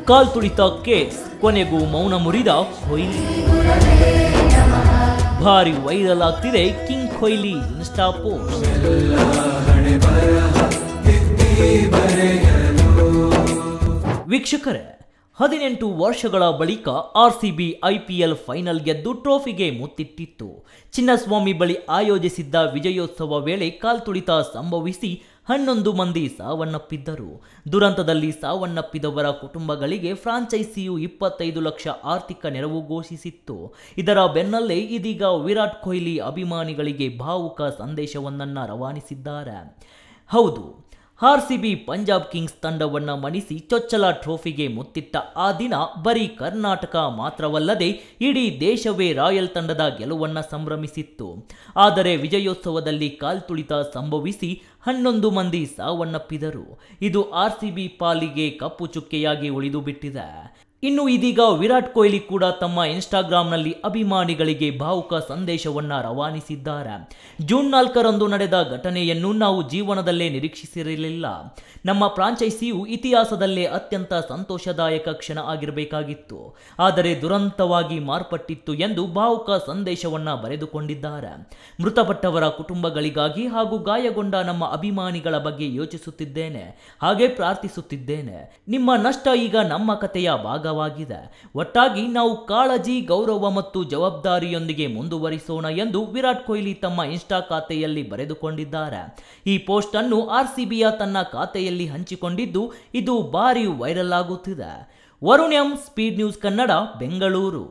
ಕಾಲ್ತುಳಿತ case ಕೊನೆಗೂ ಮೌನ ಮುರಿದ ಕೊಹ್ಲಿ. ಭಾರಿ ವೈರಲ್ ಆಗ್ತಿದೆ ಕಿಂಗ್ ಕೊಹ್ಲಿ ಇನ್ಸ್ಟಾ ಪೋಸ್ಟ್. ವೀಕ್ಷಕರೇ, 18 ವರ್ಷಗಳ ಬಳಿಕ ಆರ್ಸಿಬಿ ಐಪಿಎಲ್ ಫೈನಲ್ ಗೆದ್ದು ಟ್ರೋಫಿಗೆ ಮುತ್ತಿಟ್ಟಿತ್ತು. ಚಿನ್ನಸ್ವಾಮಿ ಬಳಿ ಆಯೋಜಿಸಿದ್ದ ವಿಜಯೋತ್ಸವ ವೇಳೆ ಕಾಲ್ತುಳಿತ ಸಂಭವಿಸಿ 11 ಮಂದಿ ಸಾವನ್ನಪ್ಪಿದ್ದರು. ದುರಂತದಲ್ಲಿ ಸಾವನ್ನಪ್ಪಿದವರ ಕುಟುಂಬಗಳಿಗೆ ಫ್ರಾಂಚೈಸಿಯು 25 ಲಕ್ಷ ಆರ್ಥಿಕ ನೆರವು ಘೋಷಿಸಿತ್ತು. ಇದರ ಬೆನ್ನಲ್ಲೇ ಇದೀಗ ವಿರಾಟ್ ಕೊಹ್ಲಿ ಅಭಿಮಾನಿಗಳಿಗೆ ಭಾವುಕ ಸಂದೇಶವೊಂದನ್ನು ರವಾನಿಸಿದ್ದಾರೆ. ಹೌದು, ಆರ್ಸಿಬಿ ಪಂಜಾಬ್ ಕಿಂಗ್ಸ್ ತಂಡವನ್ನು ಮಣಿಸಿ ಚೊಚ್ಚಲ ಟ್ರೋಫಿಗೆ ಮುತ್ತಿಟ್ಟ ಆ ದಿನ ಬರೀ ಕರ್ನಾಟಕ ಮಾತ್ರವಲ್ಲದೆ ಇಡೀ ದೇಶವೇ ರಾಯಲ್ ತಂಡದ ಗೆಲುವನ್ನು ಸಂಭ್ರಮಿಸಿತ್ತು. ಆದರೆ ವಿಜಯೋತ್ಸವದಲ್ಲಿ ಕಾಲ್ತುಳಿತ ಸಂಭವಿಸಿ 11 ಮಂದಿ ಸಾವನ್ನಪ್ಪಿದರು. ಇದು ಆರ್ಸಿಬಿ ಪಾಲಿಗೆ ಕಪ್ಪು ಚುಕ್ಕೆಯಾಗಿ ಉಳಿದು ಬಿಟ್ಟಿದೆ. ಇನ್ನು ಇದೀಗ ವಿರಾಟ್ ಕೊಹ್ಲಿ ಕೂಡ ತಮ್ಮ ಇನ್ಸ್ಟಾಗ್ರಾಂನಲ್ಲಿ ಅಭಿಮಾನಿಗಳಿಗೆ ಭಾವುಕ ಸಂದೇಶವನ್ನು ರವಾನಿಸಿದ್ದಾರೆ. ಜೂನ್ 4ರಂದು ನಡೆದ ಘಟನೆಯನ್ನು ನಾವು ಜೀವನದಲ್ಲೇ ನಿರೀಕ್ಷಿಸಿರಲಿಲ್ಲ. ನಮ್ಮ ಫ್ರಾಂಚೈಸಿಯು ಇತಿಹಾಸದಲ್ಲೇ ಅತ್ಯಂತ ಸಂತೋಷದಾಯಕ ಕ್ಷಣ ಆಗಿರಬೇಕಾಗಿತ್ತು, ಆದರೆ ದುರಂತವಾಗಿ ಮಾರ್ಪಟ್ಟಿತ್ತು ಎಂದು ಭಾವುಕ ಸಂದೇಶವನ್ನು ಬರೆದುಕೊಂಡಿದ್ದಾರೆ. ಮೃತಪಟ್ಟವರ ಕುಟುಂಬಗಳಿಗಾಗಿ ಹಾಗೂ ಗಾಯಗೊಂಡ ನಮ್ಮ ಅಭಿಮಾನಿಗಳ ಬಗ್ಗೆ ಯೋಚಿಸುತ್ತಿದ್ದೇನೆ, ಹಾಗೆ ಪ್ರಾರ್ಥಿಸುತ್ತಿದ್ದೇನೆ. ನಿಮ್ಮ ನಷ್ಟ ಈಗ ನಮ್ಮ ಕಥೆಯ ಭಾಗವಾಗಿದೆ. ಒಟ್ಟಾಗಿ ನಾವು ಕಾಳಜಿ, ಗೌರವ ಮತ್ತು ಜವಾಬ್ದಾರಿಯೊಂದಿಗೆ ಮುಂದುವರಿಸೋಣ ಎಂದು ವಿರಾಟ್ ಕೊಹ್ಲಿ ತಮ್ಮ ಇನ್ಸ್ಟಾ ಖಾತೆಯಲ್ಲಿ ಬರೆದುಕೊಂಡಿದ್ದಾರೆ. ಈ ಪೋಸ್ಟ್ ಅನ್ನು ಆರ್ಸಿಬಿಯ ತನ್ನ ಖಾತೆಯಲ್ಲಿ ಹಂಚಿಕೊಂಡಿದ್ದು ಇದು ಭಾರಿ ವೈರಲ್ ಆಗುತ್ತಿದೆ. Varun M, speed news Kannada, Bengaluru.